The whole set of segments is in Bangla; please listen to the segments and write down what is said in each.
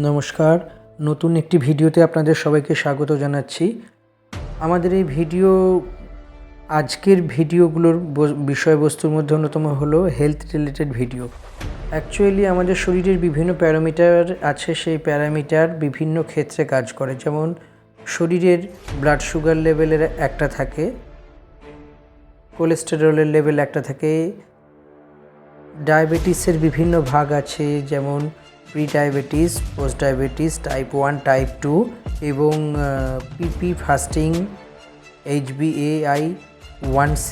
নমস্কার, নতুন একটি ভিডিওতে আপনাদের সবাইকে স্বাগত জানাচ্ছি। আমাদের এই আজকের ভিডিওগুলোর বিষয়বস্তুর মধ্যে অন্যতম হলো হেলথ রিলেটেড ভিডিও। অ্যাকচুয়ালি আমাদের শরীরের বিভিন্ন প্যারামিটার আছে, সেই প্যারামিটার বিভিন্ন ক্ষেত্রে কাজ করে। যেমন শরীরের ব্লাড সুগার লেভেলের একটা থাকে, কোলেস্টেরলের লেভেল একটা থাকে, ডায়াবেটিসের বিভিন্ন ভাগ আছে, যেমন pre diabetes, post diabetes, type 1, type 2 এবং পিপি ফাস্টিং, HbA1c,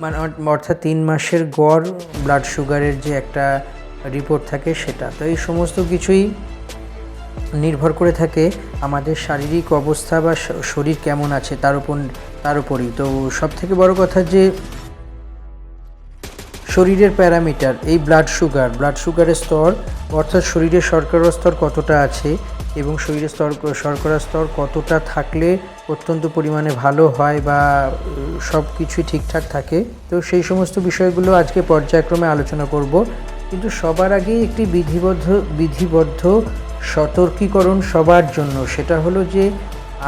মানে অর্থাৎ 3 মাসের গড় ব্লাড সুগারের যে একটা রিপোর্ট থাকে সেটা। তো এই সমস্ত কিছুই নির্ভর করে থাকে আমাদের শারীরিক অবস্থা বা শরীর কেমন আছে তার উপরই। তো সবথেকে বড় কথা যে শরীরের প্যারামিটার, এই ব্লাড সুগারের স্তর, অর্থাৎ শরীরে শর্করার স্তর কতটা আছে এবং শরীরের শর্করার স্তর কতটা থাকলে অত্যন্ত পরিমাণে ভালো হয় বা সব কিছুই ঠিকঠাক থাকে। তো সেই সমস্ত বিষয়গুলো আজকে পর্যায়ক্রমে আলোচনা করব। কিন্তু সবার আগে একটি বিধিবদ্ধ সতর্কীকরণ সবার জন্য, সেটা হলো যে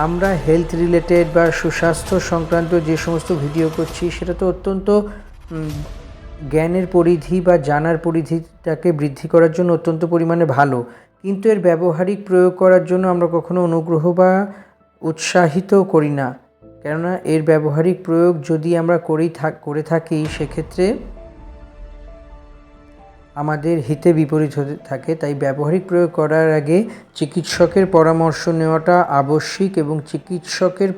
আমরা হেলথ রিলেটেড বা সুস্বাস্থ্য সংক্রান্ত যে সমস্ত ভিডিও করছি সেটা তো অত্যন্ত জ্ঞানের পরিধি বা জানার পরিধিটাকে বৃদ্ধি করার জন্য অত্যন্ত পরিমাণে ভালো, কিন্তু এর ব্যবহারিক প্রয়োগ করার জন্য আমরা কখনো অনুগ্রহ বা উৎসাহিত করি না। কেননা এর ব্যবহারিক প্রয়োগ যদি আমরা করে থাকি সেক্ষেত্রে আমাদের হিতে বিপরীত হতে থাকে। তাই ব্যবহারিক প্রয়োগ করার আগে চিকিৎসকের পরামর্শ নেওয়াটা আবশ্যিক এবং চিকিৎসকের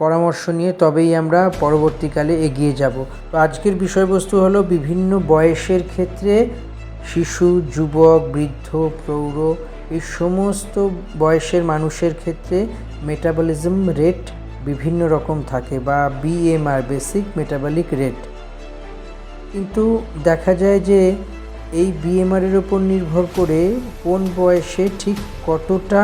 পরামর্শ নিয়ে তবেই আমরা পরবর্তীকালে এগিয়ে যাব। তো আজকের বিষয়বস্তু হলো বিভিন্ন বয়সের ক্ষেত্রে শিশু, যুবক, বৃদ্ধ, প্রৌঢ়, এই সমস্ত বয়সের মানুষের ক্ষেত্রে মেটাবলিজম রেট বিভিন্ন রকম থাকে বা BMR, বেসিক মেটাবলিক রেট। কিন্তু দেখা যায় যে এই BMR-এর ওপর নির্ভর করে কোন বয়সে ঠিক কতটা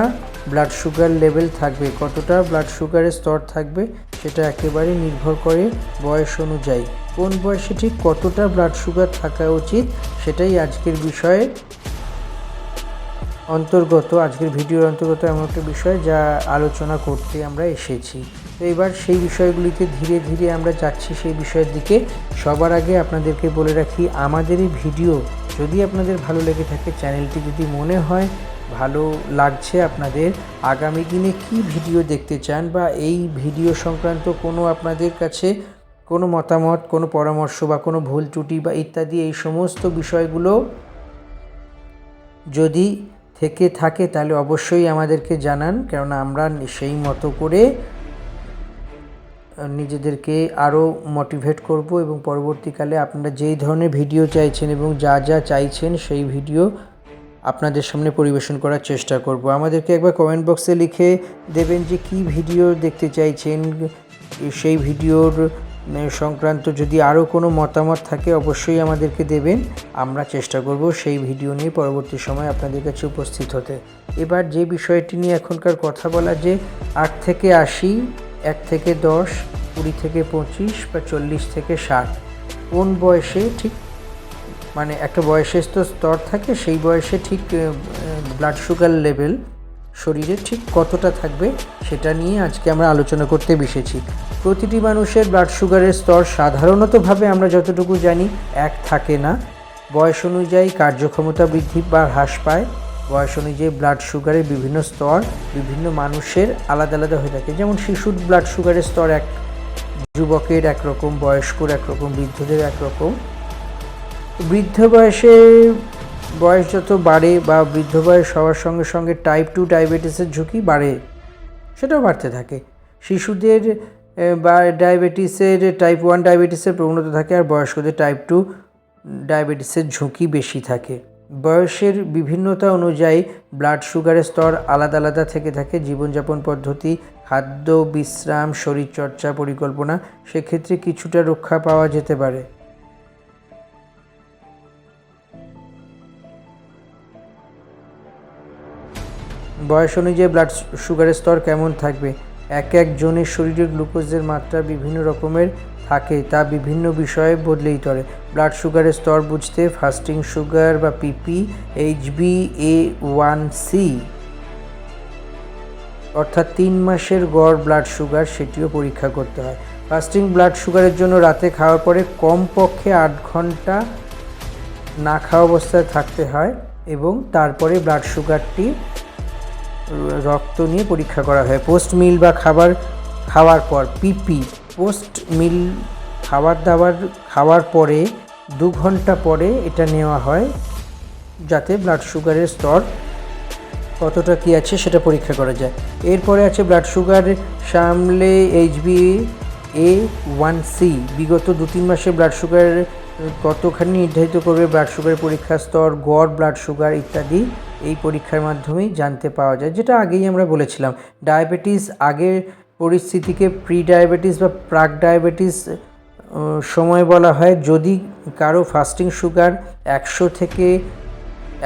ব্লাড সুগার লেভেল থাকবে, কতটা ব্লাড সুগারের স্তর থাকবে, সেটা একেবারে নির্ভর করে বয়স অনুযায়ী। কোন বয়সে ঠিক কতটা ব্লাড সুগার থাকা উচিত সেটাই আজকের ভিডিওর অন্তর্গত এমন একটা বিষয় যা আলোচনা করতে আমরা এসেছি। তো এবার সেই বিষয়গুলিতে ধীরে ধীরে আমরা যাচ্ছি সেই বিষয়ের দিকে। সবার আগে আপনাদেরকে বলে রাখি, আমাদের এই ভিডিও যদি আপনাদের ভালো লেগে থাকে, চ্যানেলটি যদি মনে হয় ভালো লাগছে আপনাদের, আগামী দিনে কি ভিডিও দেখতে চান বা এই ভিডিও সংক্রান্ত কোনো আপনাদের কাছে কোনো মতামত, কোনো পরামর্শ বা কোনো ভুল ত্রুটি বা ইত্যাদি, এই সমস্ত বিষয়গুলো যদি থেকে থাকে তাহলে অবশ্যই আমাদেরকে জানান, কেননা আমরা সেই মতো করে নিজেদেরকে আরও মোটিভেট করব এবং পরবর্তীকালে আপনারা যেই ধরনের ভিডিও চাইছেন এবং যা যা চাইছেন সেই ভিডিও আপনাদের সামনে পরিবেশন করার চেষ্টা করব। আমাদেরকে একবার কমেন্ট বক্সে লিখে দেবেন যে কী ভিডিও দেখতে চাইছেন, সেই ভিডিওর সংক্রান্ত যদি আরও কোনো মতামত থাকে অবশ্যই আমাদেরকে দেবেন। আমরা চেষ্টা করব সেই ভিডিও নিয়ে পরবর্তী সময় আপনাদের কাছে উপস্থিত হতে। এবার যে বিষয়টি নিয়ে এখনকার কথা বলা, যে 8 থেকে 80, 1 থেকে 10, 20 থেকে 25 বা 40 থেকে 60 কোন বয়সে ঠিক, মানে একটা বয়সের তো স্তর থাকে, সেই বয়সে ঠিক ব্লাড সুগার লেভেল শরীরে ঠিক কতটা থাকবে সেটা নিয়ে আজকে আমরা আলোচনা করতে বসেছি। প্রতিটি মানুষের ব্লাড সুগারের স্তর সাধারণতভাবে আমরা যতটুকু জানি এক থাকে না। বয়স অনুযায়ী কার্যক্ষমতা বৃদ্ধি বা হ্রাস পায়। বয়স অনুযায়ী ব্লাড সুগারের বিভিন্ন স্তর বিভিন্ন মানুষের আলাদা আলাদা হয়ে থাকে। যেমন শিশুর ব্লাড সুগারের স্তর এক, যুবকের একরকম, বয়স্কর একরকম, বৃদ্ধদের একরকম। বয়স যত বাড়ে বা বৃদ্ধ বয়স হওয়ার সঙ্গে সঙ্গে টাইপ 2 ডায়াবেটিসের ঝুঁকি বাড়ে, সেটাও বাড়তে থাকে। শিশুদের বা টাইপ 1 ডায়াবেটিসের প্রবণতা থাকে, আর বয়স্কদের টাইপ 2 ডায়াবেটিসের ঝুঁকি বেশি থাকে। বয়সের বিভিন্নতা অনুযায়ী ব্লাড সুগারের স্তর আলাদা আলাদা থেকে থাকে। জীবনযাপন পদ্ধতি, খাদ্য, বিশ্রাম, শরীরচর্চা, পরিকল্পনা, সেক্ষেত্রে কিছুটা রক্ষা পাওয়া যেতে পারে। বয়স অনুযায়ী ব্লাড সুগারের স্তর কেমন থাকবে? একজনের শরীরে গ্লুকোজের মাত্রা বিভিন্ন রকমের থাকে, তা বিভিন্ন বিষয়ে বদলেই চলে। ব্লাড সুগারের স্তর বুঝতে ফাস্টিং সুগার বা পিপি, HbA1c অর্থাৎ 3 মাসের গড় ব্লাড সুগার সেটিও পরীক্ষা করতে হয়। ফাস্টিং ব্লাড সুগারের জন্য রাতে খাওয়ার পরে কমপক্ষে 8 ঘন্টা না খাওয়া অবস্থায় থাকতে হয় এবং তারপরে ব্লাড সুগারটি রক্ত নিয়ে পরীক্ষা করা হয়। পোস্ট মিল বা খাওয়ার পর পিপি, পোস্ট মিল খাওয়ার পরে 2 ঘন্টা পরে এটা নেওয়া হয় যাতে ব্লাড সুগারের স্তর কতটা কী আছে সেটা পরীক্ষা করা যায়। এরপরে আছে ব্লাড সুগার সামলে HbA1c, বিগত 2-3 মাসে ব্লাড সুগার কতখানি নির্ধারিত করবে ব্লাড সুগারের পরীক্ষার স্তর, গড় ব্লাড সুগার ইত্যাদি এই পরীক্ষার মাধ্যমেই জানতে পাওয়া যায়, যেটা আগেই আমরা বলেছিলাম। ডায়াবেটিস আগের পরিস্থিতিকে প্রি ডায়াবেটিস বা প্রাক ডায়াবেটিস সময় বলা হয়। যদি কারো ফাস্টিং সুগার 100 থেকে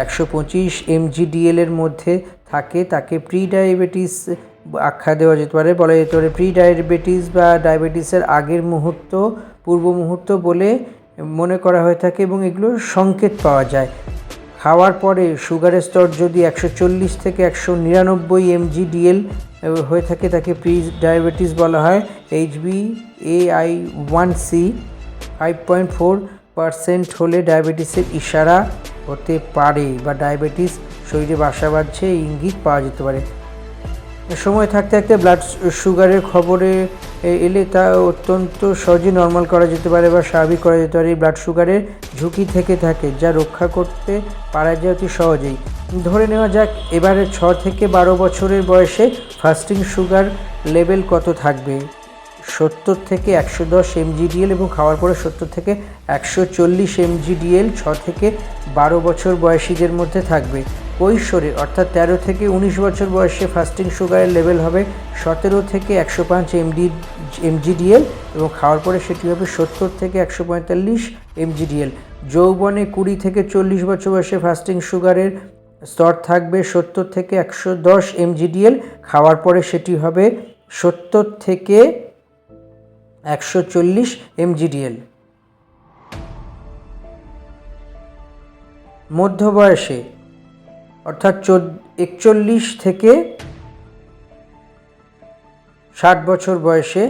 125 mg/dl এর মধ্যে থাকে তাকে প্রি ডায়াবেটিস আখ্যা দেওয়া যেতে পারে, বলা যেতে পারে প্রি ডায়াবেটিস বা ডায়াবেটিসের আগের মুহূর্ত, পূর্ব মুহূর্ত বলে মনে করা হয়ে থাকে এবং এগুলোর সংকেত পাওয়া যায়। খাওয়ার পরে সুগারের স্তর যদি 140 থেকে 199 mg/dl হয়ে থাকে তাকে প্রি ডায়াবেটিস বলা হয়। HbA1c 5.4% হলে ডায়াবেটিসের ইশারা হতে পারে বা ডায়াবেটিস শরীরে বাসা বাঁধছে এই ইঙ্গিত পাওয়া যেতে পারে। সময় থাকতে থাকতে ব্লাড সুগারের খবরে এলে তা অত্যন্ত সহজে নর্মাল করা যেতে পারে বা স্বাভাবিক করা যেতে পারে। ব্লাড সুগারের ঝুঁকি থেকে থাকে যা রক্ষা করতে পারা যায় অতি সহজেই। ধরে নেওয়া যাক এবারে 6 থেকে 12 বছরের বয়সে ফাস্টিং সুগার লেভেল কত থাকবে? 70 থেকে 110 mg/dl এবং খাওয়ার পরে 70 থেকে 140 mg/dl 6 থেকে 12 বছর বয়সীদের মধ্যে থাকবে। কৈশোরে অর্থাৎ 13 থেকে 19 বছর বয়সে ফাস্টিং সুগারের লেভেল হবে 17 থেকে 105 mg/dl এবং খাওয়ার পরে সেটি হবে 70 থেকে 145 mg/dl। যৌবনে 20 থেকে 40 বছর বয়সে ফাস্টিং সুগারের স্তর থাকবে 70 থেকে 110 mg/dl, খাওয়ার পরে সেটি হবে 70 থেকে 140 mg/dl। মধ্য বয়সে অর্থাৎ 41 থেকে 60 বছর বয়সে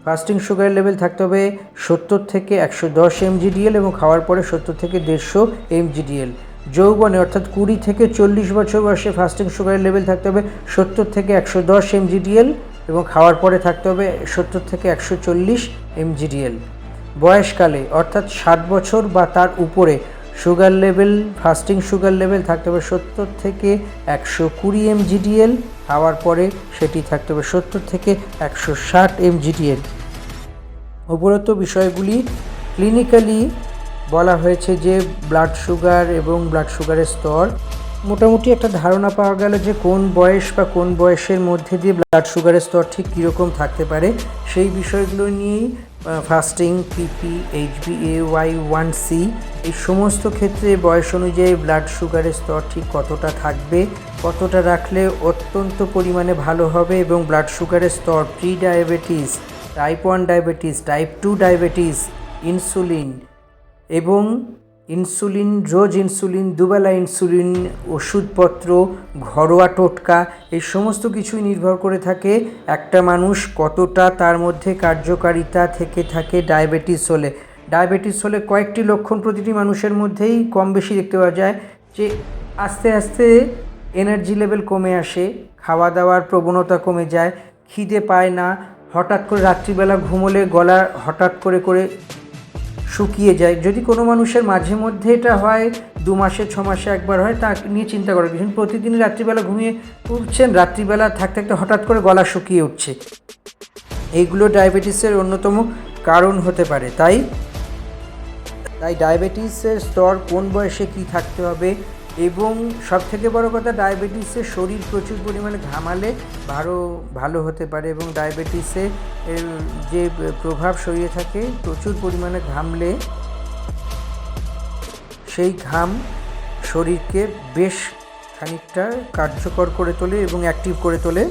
ফাস্টিং সুগারের লেভেল থাকতে হবে 70 থেকে 110 mg/dl এবং খাওয়ার পরে 70 থেকে 150 mg/dl। যৌবনে অর্থাৎ 20 থেকে 40 বছর বয়সে ফাস্টিং সুগারের লেভেল থাকতে হবে 70 থেকে 110 mg/dl এবং খাওয়ার পরে থাকতে হবে 70 থেকে 140 mg/dl। বয়সকালে অর্থাৎ 60 বছর বা তার উপরে sugar level fasting sugar level থাকতে হবে 70 থেকে 120 mg/dl, খাওয়ার পরে সেটি থাকতে হবে 70 থেকে 160 mg/dl। উপরোক্ত বিষয়গুলি ক্লিনিক্যালি বলা হয়েছে যে ব্লাড সুগার এবং ব্লাড সুগারের স্তর মোটামুটি একটা ধারণা পাওয়া গেল যে কোন বয়স বা কোন বয়সের মধ্যে দিয়ে ব্লাড সুগারের স্তর ঠিক কীরকম থাকতে পারে। সেই বিষয়গুলো নিয়েই ফাস্টিং, পিপি, HbA1c এই সমস্ত ক্ষেত্রে বয়স অনুযায়ী ব্লাড সুগারের স্তর ঠিক কতটা থাকবে, কতটা রাখলে অত্যন্ত পরিমাণে ভালো হবে এবং ব্লাড সুগারের স্তর pre diabetes, type 1 diabetes, type 2 diabetes, insulin এবং ইনসুলিন, রোজ ইনসুলিন, দুবেলা ইনসুলিন, ওষুধপত্র, ঘরোয়া টোটকা এই সমস্ত কিছুই নির্ভর করে থাকে একটা মানুষ কতটা তার মধ্যে কার্যকারিতা থেকে থাকে ডায়াবেটিস হলে। ডায়াবেটিস হলে কয়েকটি লক্ষণ প্রতিটি মানুষের মধ্যেই কম বেশি দেখতে পাওয়া যায়, যে আস্তে আস্তে এনার্জি লেভেল কমে আসে, খাওয়া দাওয়ার প্রবণতা কমে যায়, খিদে পায় না, হঠাৎ করে রাত্রিবেলা ঘুমোলে গলা হঠাৎ করে শুকিয়ে যায়। যদি কোনো মানুষের মাঝে মধ্যে এটা হয়, 2 মাসে 6 মাসে একবার হয়, তা নিয়ে চিন্তা করার কিছু। প্রতিদিন রাত্রিবেলা ঘুমিয়ে উঠছেন, রাত্রিবেলা থাকতে থাকতে হঠাৎ করে গলা শুকিয়ে উঠছে, এইগুলো ডায়াবেটিসের অন্যতম কারণ হতে পারে। তাই ডায়াবেটিসের স্তর কোন বয়সে কী থাকতে হবে এবং সবথেকে বড় কথা ডায়াবেটিসে শরীর প্রচুর পরিমাণে ঘামালে ভালো হতে পারে এবং ডায়াবেটিসে যে প্রভাব শরীরে থাকে প্রচুর পরিমাণে ঘামলে সেই ঘাম শরীরকে বেশ খানিকটা কার্যকর করে তোলে এবং অ্যাক্টিভ করে তোলে।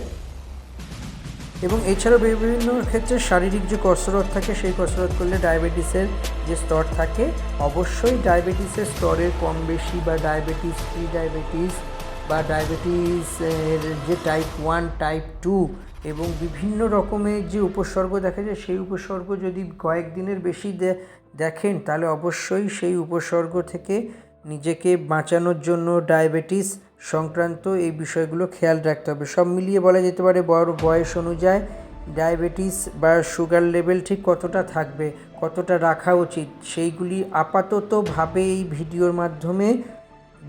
এবং এছাড়াও বিভিন্ন ক্ষেত্রে শারীরিক যে কসরত থাকে সেই কসরত করলে ডায়াবেটিসের যে স্তর থাকে অবশ্যই ডায়াবেটিসের স্তরের কম বেশি বা ডায়াবেটিস প্রি ডায়াবেটিস বা ডায়াবেটিসের যে টাইপ 1 টাইপ 2 এবং বিভিন্ন রকমের যে উপসর্গ দেখা যায় সেই উপসর্গ যদি কয়েকদিনের বেশি দেখেন তাহলে অবশ্যই সেই উপসর্গ থেকে নিজেকে বাঁচানোর জন্য ডায়াবেটিস সংক্রান্ত এই বিষয়গুলো খেয়াল রাখতে হবে। সব মিলিয়ে বলা যেতে পারে বয়স অনুযায়ী ডায়াবেটিস বা সুগার লেভেল ঠিক কতটা থাকবে, কতটা রাখা উচিত, সেইগুলি আপাততভাবে এই ভিডিওর মাধ্যমে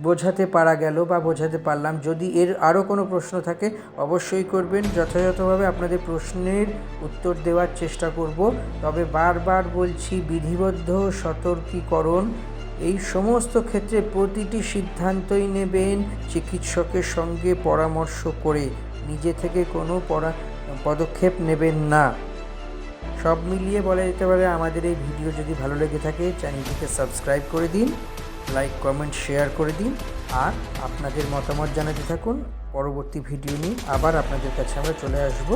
বোঝাতে পারা গেল বা বোঝাতে পারলাম। যদি এর আরও কোনো প্রশ্ন থাকে অবশ্যই করবেন, যথাযথভাবে আপনাদের প্রশ্নের উত্তর দেওয়ার চেষ্টা করব। তবে বারবার বলছি, বিধিবদ্ধ সতর্কীকরণ এই সমস্ত ক্ষেত্রে প্রতিটি সিদ্ধান্তই নেবেন চিকিৎসকের সঙ্গে পরামর্শ করে, নিজে থেকে কোনো পদক্ষেপ নেবেন না। সব মিলিয়ে বলা যেতে পারে আমাদের এই ভিডিও যদি ভালো লেগে থাকে চ্যানেলটিকে সাবস্ক্রাইব করে দিন, লাইক কমেন্ট শেয়ার করে দিন আর আপনাদের মতামত জানাতে থাকুন। পরবর্তী ভিডিও নিয়ে আবার আপনাদের কাছে আমরা চলে আসব।